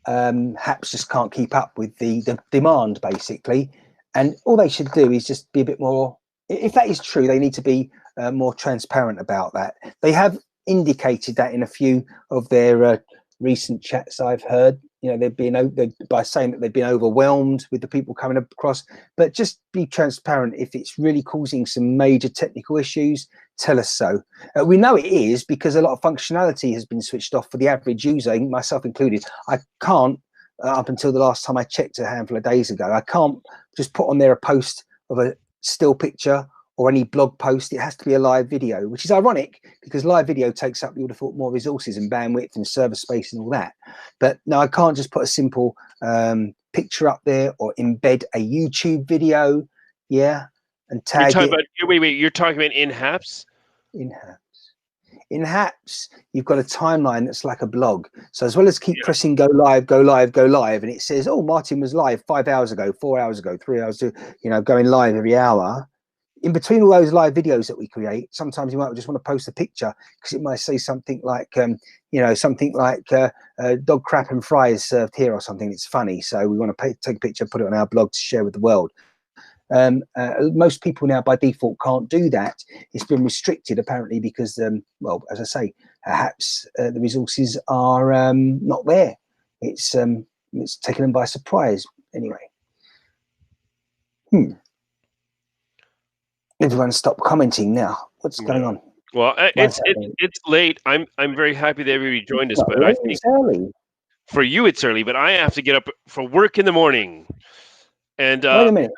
Haps just can't keep up with the demand, basically. And all they should do is just be a bit more, if that is true, they need to be more transparent about that. They have indicated that in a few of their recent chats I've heard. You know, they've been by saying that they've been overwhelmed with the people coming across, but just be transparent. If it's really causing some major technical issues, tell us so. We know it is because a lot of functionality has been switched off for the average user, myself included. I can't, up until the last time I checked a handful of days ago, I can't just put on there a post of a still picture or any blog post. It has to be a live video, which is ironic because live video takes up, you would have thought, more resources and bandwidth and server space and all that. But no, I can't just put a simple picture up there or embed a YouTube video, and tag it. You're talking about in Haps? In Haps. In Haps, you've got a timeline that's like a blog. So as well as keep pressing go live, and it says, oh, Martin was live 5 hours ago, 4 hours ago, 3 hours ago, going live every hour. In between all those live videos that we create, sometimes you might just want to post a picture because it might say something like, dog crap and fries served here or something. It's funny. So we want to take a picture, put it on our blog to share with the world. Most people now by default can't do that. It's been restricted apparently because, well, as I say, perhaps the resources are not there. It's taken them by surprise anyway. Everyone stop commenting now. What's going on? Well, it's late. I'm very happy that everybody joined us, but I think it's early. For you it's early, but I have to get up for work in the morning. And wait a minute.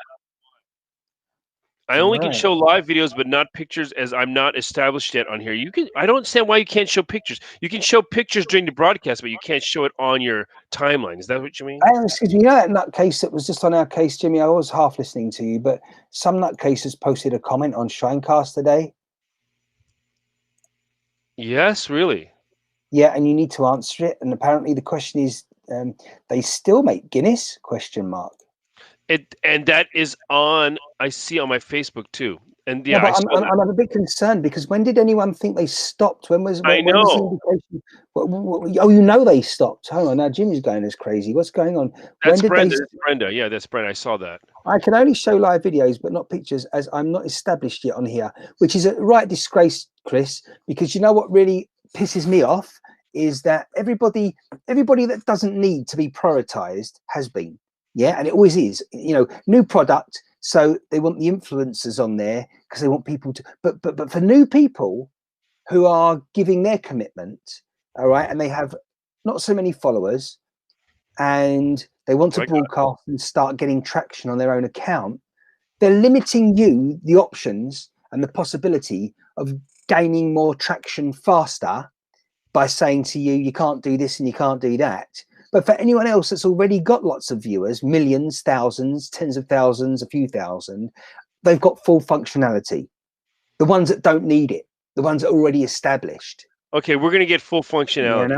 I only can show live videos, but not pictures, as I'm not established yet on here. I don't understand why you can't show pictures. You can show pictures during the broadcast, but you can't show it on your timeline. Is that what you mean? Excuse me, that nutcase that was just on our case, Jimmy, I was half listening to you, but some nutcase has posted a comment on Shinecast today. Yes, really? Yeah, and you need to answer it. And apparently the question is, they still make Guinness? ? And that is on, I see on my Facebook too. And I'm a bit concerned because when did anyone think they stopped? When was the indication? Oh, they stopped. Hold on, now Jimmy's going as crazy. What's going on? That's Brenda. That's Brenda. Yeah, that's Brenda. I saw that. I can only show live videos, but not pictures, as I'm not established yet on here, which is a right disgrace, Chris. Because you know what really pisses me off is that everybody that doesn't need to be prioritized has been. Yeah, and it always is. New product. So they want the influencers on there because they want people to, but for new people who are giving their commitment, all right, and they have not so many followers and they want to broadcast and start getting traction on their own account, they're limiting you the options and the possibility of gaining more traction faster by saying to you, you can't do this and you can't do that. But for anyone else that's already got lots of viewers, millions, thousands, tens of thousands, a few thousand, they've got full functionality. The ones that don't need it, the ones that are already established. Okay, we're going to get full functionality.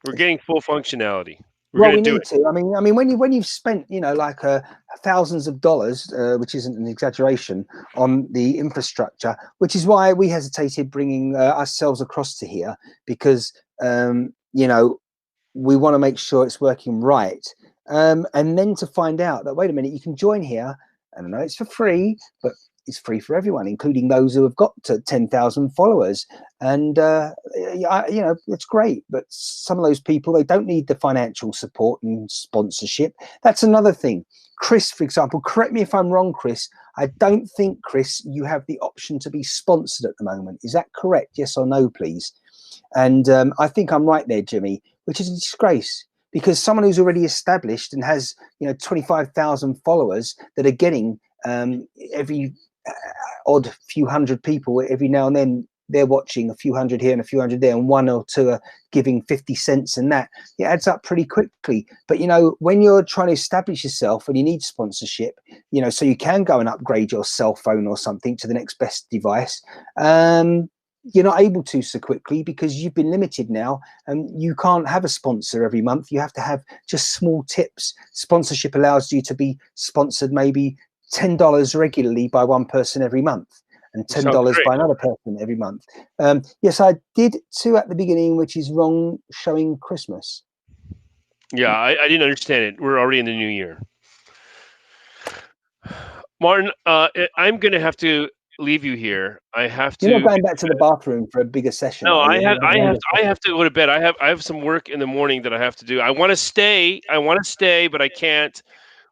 We're getting full functionality. We need to. I mean, when you've spent, like thousands of dollars, which isn't an exaggeration, on the infrastructure, which is why we hesitated bringing ourselves across to here because, we want to make sure it's working right. And then to find out that, wait a minute, you can join here. And I know it's for free, but it's free for everyone, including those who have got to 10,000 followers. And, it's great. But some of those people, they don't need the financial support and sponsorship. That's another thing. Chris, for example, correct me if I'm wrong, Chris. I don't think, Chris, you have the option to be sponsored at the moment. Is that correct? Yes or no, please? And I think I'm right there, Jimmy, which is a disgrace because someone who's already established and has, 25,000 followers that are getting every odd few hundred people every now and then, they're watching a few hundred here and a few hundred there, and one or two are giving 50 cents, and that it adds up pretty quickly. But when you're trying to establish yourself and you need sponsorship, so you can go and upgrade your cell phone or something to the next best device, you're not able to so quickly because you've been limited now, and you can't have a sponsor every month. You have to have just small tips. Sponsorship allows you to be sponsored maybe $10 regularly by one person every month, and $10 by another person every month. Yes, I did 2 at the beginning, which is wrong, showing Christmas. Yeah, I didn't understand it. We're already in the new year. Martin, I'm going to have to leave you here. I have to. You're not going back to the bathroom for a bigger session, No, are you? I have to go to bed. I have some work in the morning that I have to do. I want to stay, but I can't.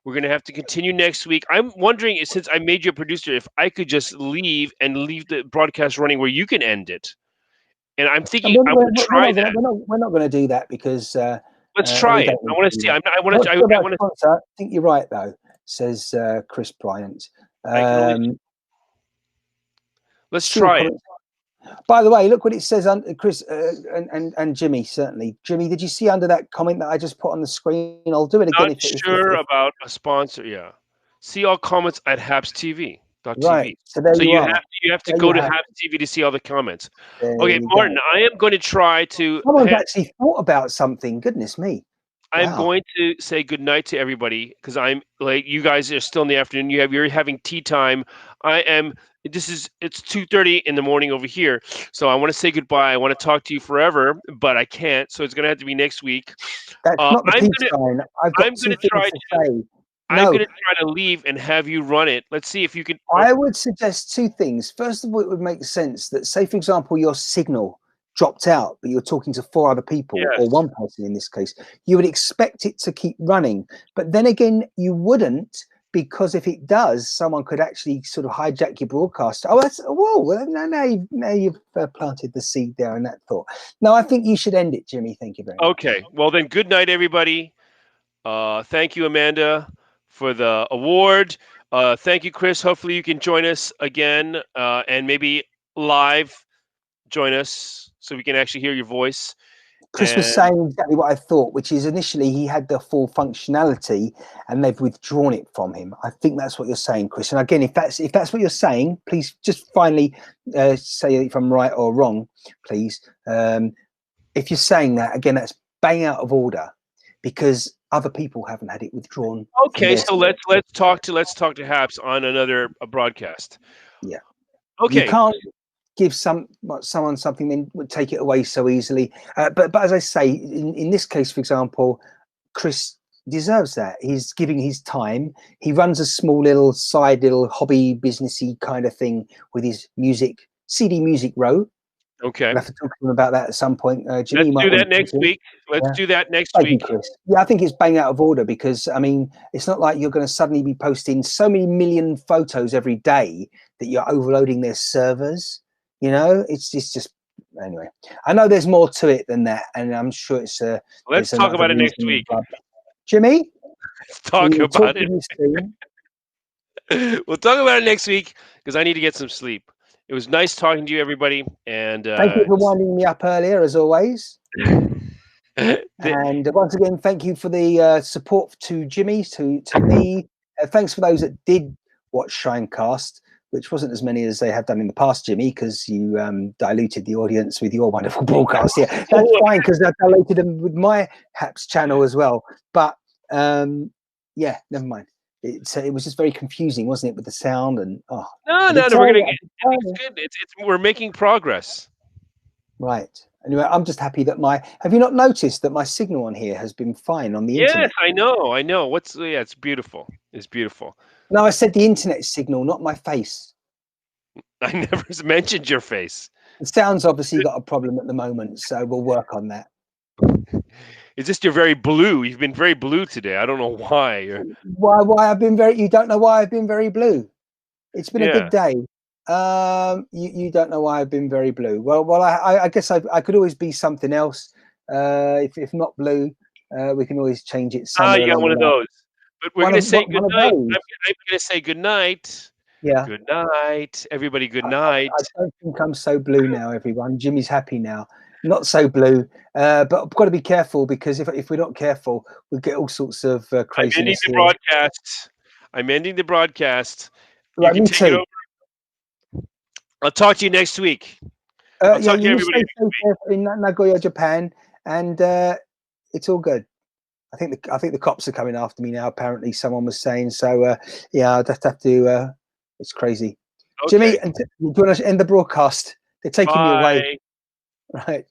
We're going to have to continue next week. I'm wondering, since I made you a producer, if I could just leave the broadcast running where you can end it. And I'm thinking I want to try that. We're not going to do that because Let's try it. I want to see. I want to. I want to. I think you're right, though, says Chris Bryant. Let's try it. By the way, look what it says, Chris and Jimmy. Certainly, Jimmy. Did you see under that comment that I just put on the screen? I'll do it again. Not sure about a sponsor. Yeah. See all comments at HapsTV.tv. Right. So you have to go to Haps TV to see all the comments. Okay, Martin, I am going to try to. Someone's actually thought about something. Goodness me. I'm going to say goodnight to everybody because I'm late. You guys are still in the afternoon. You're having tea time. It's 2:30 in the morning over here. So I want to say goodbye. I want to talk to you forever, but I can't. So it's going to have to be next week. That's not the peace sign. I've got two things to say. I'm going to try to leave and have you run it. Let's see if you can. I would suggest 2 things. First of all, it would make sense that, say, for example, your signal dropped out, but you're talking to 4 other people, or 1 person in this case. You would expect it to keep running. But then again, you wouldn't, because if it does, someone could actually sort of hijack your broadcast. Now you've planted the seed there in that thought. No, I think you should end it, Jimmy. Thank you very much. Okay. Well, then, good night, everybody. Thank you, Amanda, for the award. Thank you, Chris. Hopefully you can join us again and maybe live join us so we can actually hear your voice. Chris was saying exactly what I thought, which is initially he had the full functionality and they've withdrawn it from him. I think that's what you're saying, Chris. And again, if that's what you're saying, please just finally say if I'm right or wrong, please. If you're saying that, again, that's bang out of order because other people haven't had it withdrawn. Okay, so let's talk to Haps on another broadcast. Yeah. Okay. You can't give someone something then would take it away so easily. But as I say, in this case, for example, Chris deserves that. He's giving his time. He runs a small little hobby businessy kind of thing with his CD Music Row. Okay. We'll have to talk to him about that at some point. Jimmy, let's do that next week. Let's do that next week. Chris. Yeah, I think it's bang out of order because, I mean, it's not like you're going to suddenly be posting so many million photos every day that you're overloading their servers. You know, it's just anyway. I know there's more to it than that, and I'm sure it's. Let's talk about it next week, Jimmy. Let's talk about it. We'll talk about it next week because I need to get some sleep. It was nice talking to you, everybody, and thank you for winding me up earlier, as always. And once again, thank you for the support to Jimmy, to me. Thanks for those that did watch Shinecast, which wasn't as many as they have done in the past, Jimmy, because you diluted the audience with your wonderful broadcast. Yeah, that's fine because I diluted them with my Haps channel as well. But yeah, never mind. It was just very confusing, wasn't it, with the sound and no, we're gonna get. It's good. We're making progress. Right. Anyway, I'm just happy that have you not noticed that my signal on here has been fine on the internet? Yes, I know. It's beautiful. It's beautiful. No, I said the internet signal, not my face. I never mentioned your face. The sound's obviously got a problem at the moment, so we'll work on that. It's just you're very blue. You've been very blue today. I don't know why. Why I've been very. You don't know why I've been very blue. It's been a good day. You don't know why I've been very blue. Well, I guess I could always be something else. If not blue, we can always change it. You got one of those. But we're going to say good night. I'm going to say good night. Yeah. Good night, everybody. Good night. I don't think I'm so blue now, everyone. Jimmy's happy now. Not so blue, but I've got to be careful because if we're not careful, we'll get all sorts of craziness. I'm ending the broadcast. Right, me too. I'll talk to you next week. I'll Yeah, talk to you everybody. stay safe in Nagoya, Japan, and it's all good. I think the cops are coming after me now. Apparently, someone was saying so. Yeah, I'd have to. It's crazy. Okay. Jimmy, and do you want to end the broadcast? They're taking me away. Bye. Right.